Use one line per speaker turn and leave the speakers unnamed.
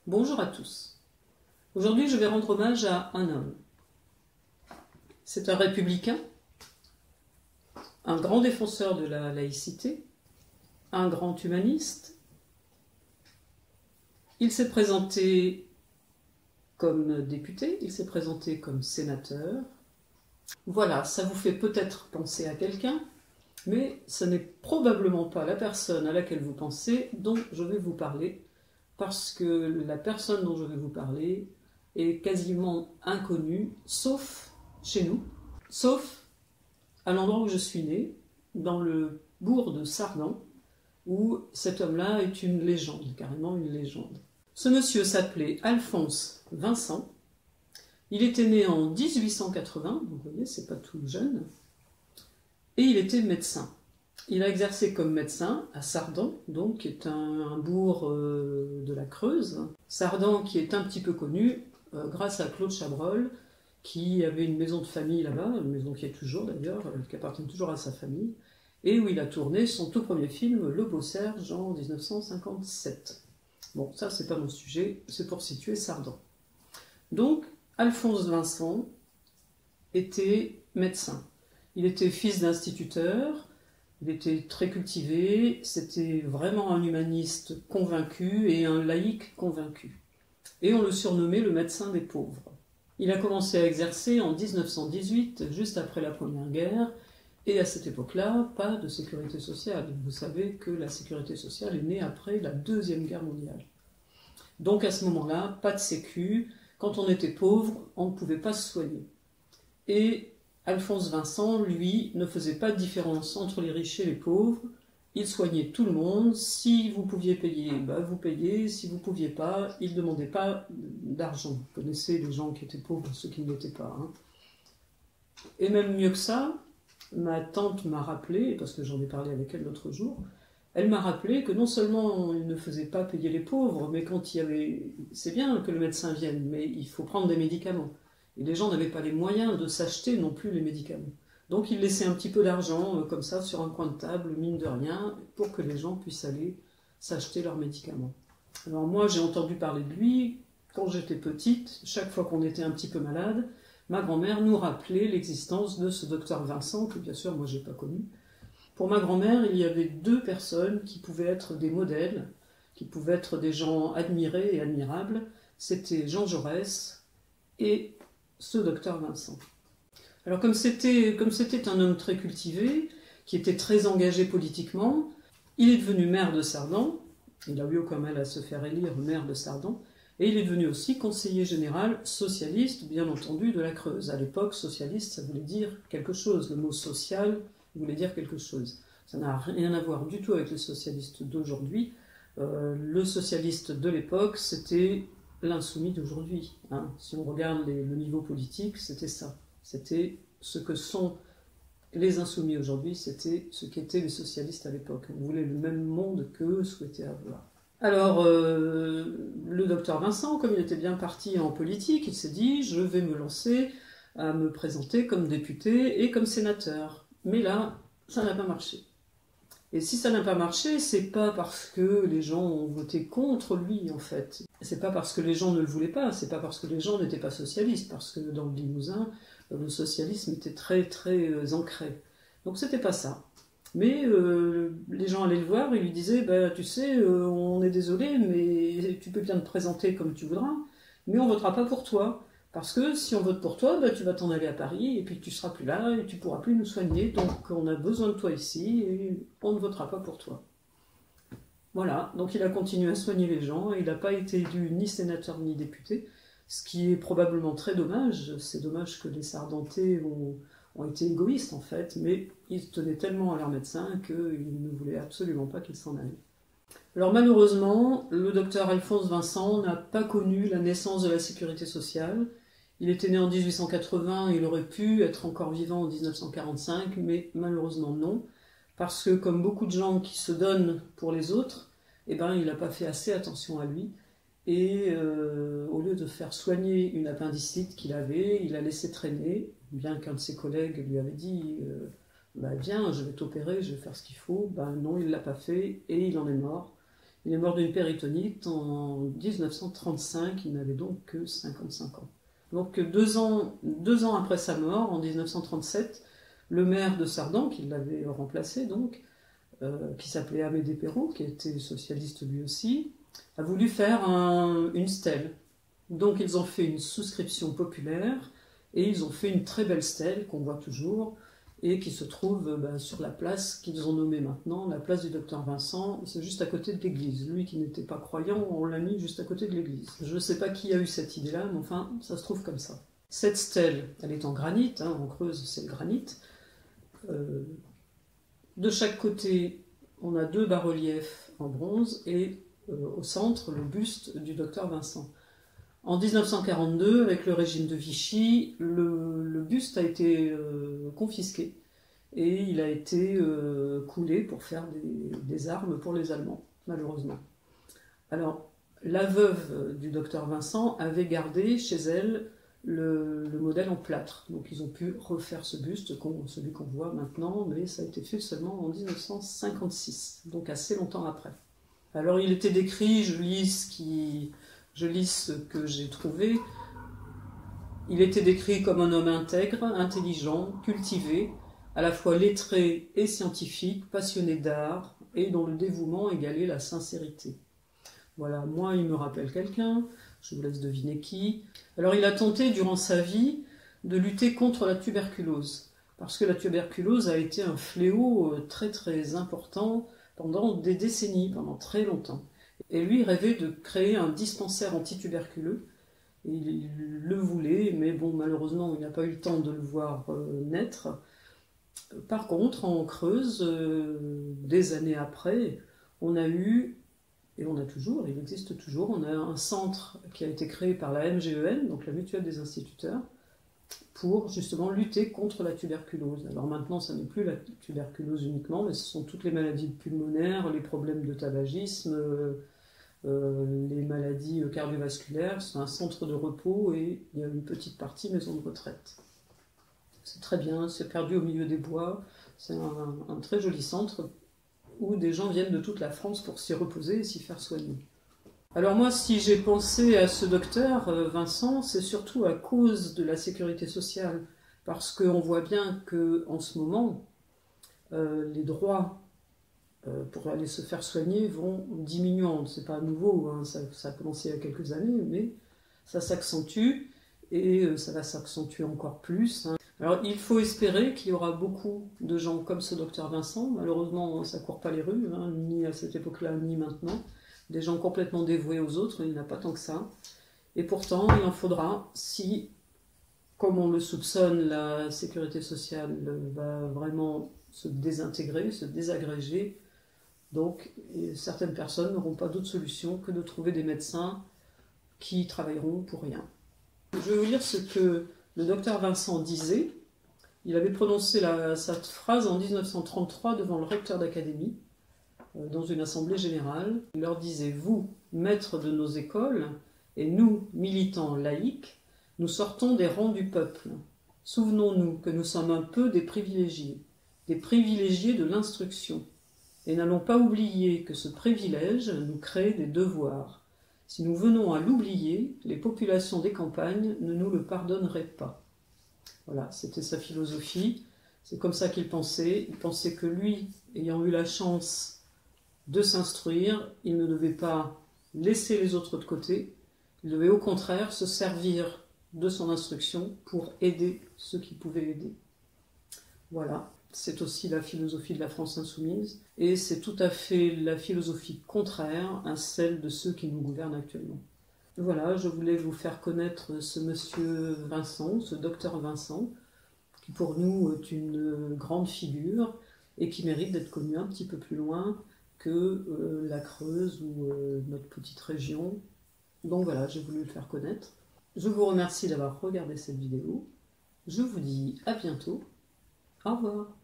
Bonjour à tous. Aujourd'hui, je vais rendre hommage à un homme. C'est un républicain, un grand défenseur de la laïcité, un grand humaniste. Il s'est présenté comme député, il s'est présenté comme sénateur. Voilà, ça vous fait peut-être penser à quelqu'un, mais ce n'est probablement pas la personne à laquelle vous pensez dont je vais vous parler, parce que la personne dont je vais vous parler est quasiment inconnue, sauf chez nous, sauf à l'endroit où je suis né, dans le bourg de Sardan, où cet homme-là est une légende, carrément une légende. Ce monsieur s'appelait Alphonse Vincent. Il était né en 1880, vous voyez, c'est pas tout jeune, et il était médecin. Il a exercé comme médecin à Sardan, donc, qui est un bourg de la Creuse. Sardan qui est un petit peu connu grâce à Claude Chabrol, qui avait une maison de famille là-bas, une maison qui est toujours d'ailleurs, qui appartient toujours à sa famille, et où il a tourné son tout premier film, Le Beau Serge, en 1957. Bon, ça c'est pas mon sujet, c'est pour situer Sardan. Donc, Alphonse Vincent était médecin. Il était fils d'instituteur, il était très cultivé, c'était vraiment un humaniste convaincu et un laïc convaincu. Et on le surnommait le médecin des pauvres. Il a commencé à exercer en 1918, juste après la Première Guerre, et à cette époque-là, pas de sécurité sociale. Vous savez que la sécurité sociale est née après la Deuxième Guerre mondiale. Donc à ce moment-là, pas de sécu. Quand on était pauvre, on ne pouvait pas se soigner. Et Alphonse Vincent, lui, ne faisait pas de différence entre les riches et les pauvres. Il soignait tout le monde. Si vous pouviez payer, vous payez. Si vous ne pouviez pas, il ne demandait pas d'argent. Vous connaissez les gens qui étaient pauvres, ceux qui ne l'étaient pas. Et même mieux que ça, ma tante m'a rappelé, parce que j'en ai parlé avec elle l'autre jour, elle m'a rappelé que non seulement il ne faisait pas payer les pauvres, mais quand il y avait... C'est bien que le médecin vienne, mais il faut prendre des médicaments. Et les gens n'avaient pas les moyens de s'acheter non plus les médicaments. Donc il laissait un petit peu d'argent comme ça sur un coin de table, mine de rien, pour que les gens puissent aller s'acheter leurs médicaments. Alors moi j'ai entendu parler de lui quand j'étais petite, chaque fois qu'on était un petit peu malade, ma grand-mère nous rappelait l'existence de ce docteur Vincent, que bien sûr moi j'ai pas connu. Pour ma grand-mère, il y avait deux personnes qui pouvaient être des modèles, qui pouvaient être des gens admirés et admirables. C'était Jean Jaurès et ce docteur Vincent. Alors comme c'était un homme très cultivé, qui était très engagé politiquement, il est devenu maire de Sardan, il a eu aucun mal à se faire élire maire de Sardan, et il est devenu aussi conseiller général socialiste, bien entendu, de la Creuse. À l'époque, socialiste, ça voulait dire quelque chose, le mot social voulait dire quelque chose. Ça n'a rien à voir du tout avec les socialistes d'aujourd'hui. Le socialiste de l'époque, c'était l'insoumis d'aujourd'hui. Si on regarde le niveau politique, c'était ça. C'était ce que sont les insoumis aujourd'hui, c'était ce qu'étaient les socialistes à l'époque. On voulait le même monde qu'eux souhaitaient avoir. Alors, le docteur Vincent, comme il était bien parti en politique, il s'est dit « je vais me lancer à me présenter comme député et comme sénateur ». Mais là, ça n'a pas marché. Et si ça n'a pas marché, c'est pas parce que les gens ont voté contre lui, en fait. C'est pas parce que les gens ne le voulaient pas, c'est pas parce que les gens n'étaient pas socialistes, parce que dans le Limousin, le socialisme était très, très ancré. Donc c'était pas ça. Mais les gens allaient le voir et lui disaient « tu sais, on est désolé, mais tu peux bien te présenter comme tu voudras, mais on votera pas pour toi. Parce que si on vote pour toi, tu vas t'en aller à Paris et puis tu seras plus là et tu pourras plus nous soigner. Donc on a besoin de toi ici et on ne votera pas pour toi. » Voilà, donc il a continué à soigner les gens et il n'a pas été élu ni sénateur ni député, ce qui est probablement très dommage. C'est dommage que les Sardentais ont été égoïstes en fait, mais ils tenaient tellement à leur médecin qu'ils ne voulaient absolument pas qu'il s'en aille. Alors malheureusement, le docteur Alphonse Vincent n'a pas connu la naissance de la sécurité sociale. Il était né en 1880, il aurait pu être encore vivant en 1945, mais malheureusement non, parce que comme beaucoup de gens qui se donnent pour les autres, il n'a pas fait assez attention à lui, et au lieu de faire soigner une appendicite qu'il avait, il a laissé traîner, bien qu'un de ses collègues lui avait dit viens, je vais t'opérer, je vais faire ce qu'il faut. Non, il ne l'a pas fait, et il en est mort. Il est mort d'une péritonite en 1935, il n'avait donc que 55 ans. Donc 2 ans après sa mort, en 1937, le maire de Sardan, qui l'avait remplacé donc, qui s'appelait Amédée Perrault, qui était socialiste lui aussi, a voulu faire une stèle. Donc ils ont fait une souscription populaire et ils ont fait une très belle stèle qu'on voit toujours et qui se trouve sur la place qu'ils ont nommée maintenant, la place du docteur Vincent. C'est juste à côté de l'église. Lui qui n'était pas croyant, on l'a mis juste à côté de l'église. Je ne sais pas qui a eu cette idée-là, mais enfin, ça se trouve comme ça. Cette stèle, elle est en granit, en Creuse c'est le granit. De chaque côté, on a 2 bas-reliefs en bronze et au centre, le buste du docteur Vincent. En 1942, avec le régime de Vichy, le buste a été confisqué et il a été coulé pour faire des armes pour les Allemands, malheureusement. Alors, la veuve du docteur Vincent avait gardé chez elle le modèle en plâtre. Donc ils ont pu refaire ce buste, celui qu'on voit maintenant, mais ça a été fait seulement en 1956, donc assez longtemps après. Alors il était décrit, je lis ce que j'ai trouvé, il était décrit comme un homme intègre, intelligent, cultivé, à la fois lettré et scientifique, passionné d'art, et dont le dévouement égalait la sincérité. Voilà, moi il me rappelle quelqu'un, je vous laisse deviner qui. Alors il a tenté durant sa vie de lutter contre la tuberculose, parce que la tuberculose a été un fléau très très important pendant des décennies, pendant très longtemps. Et lui rêvait de créer un dispensaire antituberculeux. Il le voulait, mais bon, malheureusement, il n'a pas eu le temps de le voir naître. Par contre, en Creuse, des années après, on a eu, et on a toujours, il existe toujours, on a un centre qui a été créé par la MGEN, donc la Mutuelle des instituteurs, pour justement lutter contre la tuberculose. Alors maintenant, ça n'est plus la tuberculose uniquement, mais ce sont toutes les maladies pulmonaires, les problèmes de tabagisme, les maladies cardiovasculaires. C'est un centre de repos et il y a une petite partie maison de retraite. C'est très bien, c'est perdu au milieu des bois. C'est un très joli centre où des gens viennent de toute la France pour s'y reposer et s'y faire soigner. Alors moi, si j'ai pensé à ce docteur, Vincent, c'est surtout à cause de la sécurité sociale, parce qu'on voit bien qu'en ce moment, les droits pour aller se faire soigner vont diminuant. C'est pas nouveau, ça a commencé il y a quelques années, mais ça s'accentue, et ça va s'accentuer encore plus. Alors il faut espérer qu'il y aura beaucoup de gens comme ce docteur Vincent. Malheureusement, ça ne court pas les rues, ni à cette époque-là, ni maintenant. Des gens complètement dévoués aux autres, il n'y en a pas tant que ça. Et pourtant, il en faudra si, comme on le soupçonne, la sécurité sociale va vraiment se désintégrer, se désagréger. Donc, certaines personnes n'auront pas d'autre solution que de trouver des médecins qui travailleront pour rien. Je vais vous lire ce que le docteur Vincent disait. Il avait prononcé cette phrase en 1933 devant le recteur d'académie, dans une assemblée générale. Il leur disait « Vous, maîtres de nos écoles, et nous, militants laïcs, nous sortons des rangs du peuple. Souvenons-nous que nous sommes un peu des privilégiés de l'instruction. Et n'allons pas oublier que ce privilège nous crée des devoirs. Si nous venons à l'oublier, les populations des campagnes ne nous le pardonneraient pas. » Voilà, c'était sa philosophie. C'est comme ça qu'il pensait. Il pensait que lui, ayant eu la chance de s'instruire, il ne devait pas laisser les autres de côté. Il devait au contraire se servir de son instruction pour aider ceux qui pouvaient aider. Voilà, c'est aussi la philosophie de la France insoumise, et c'est tout à fait la philosophie contraire à celle de ceux qui nous gouvernent actuellement. Voilà, je voulais vous faire connaître ce monsieur Vincent, ce docteur Vincent, qui pour nous est une grande figure et qui mérite d'être connu un petit peu plus loin que la Creuse ou notre petite région. Donc voilà, j'ai voulu le faire connaître. Je vous remercie d'avoir regardé cette vidéo. Je vous dis à bientôt. Au revoir.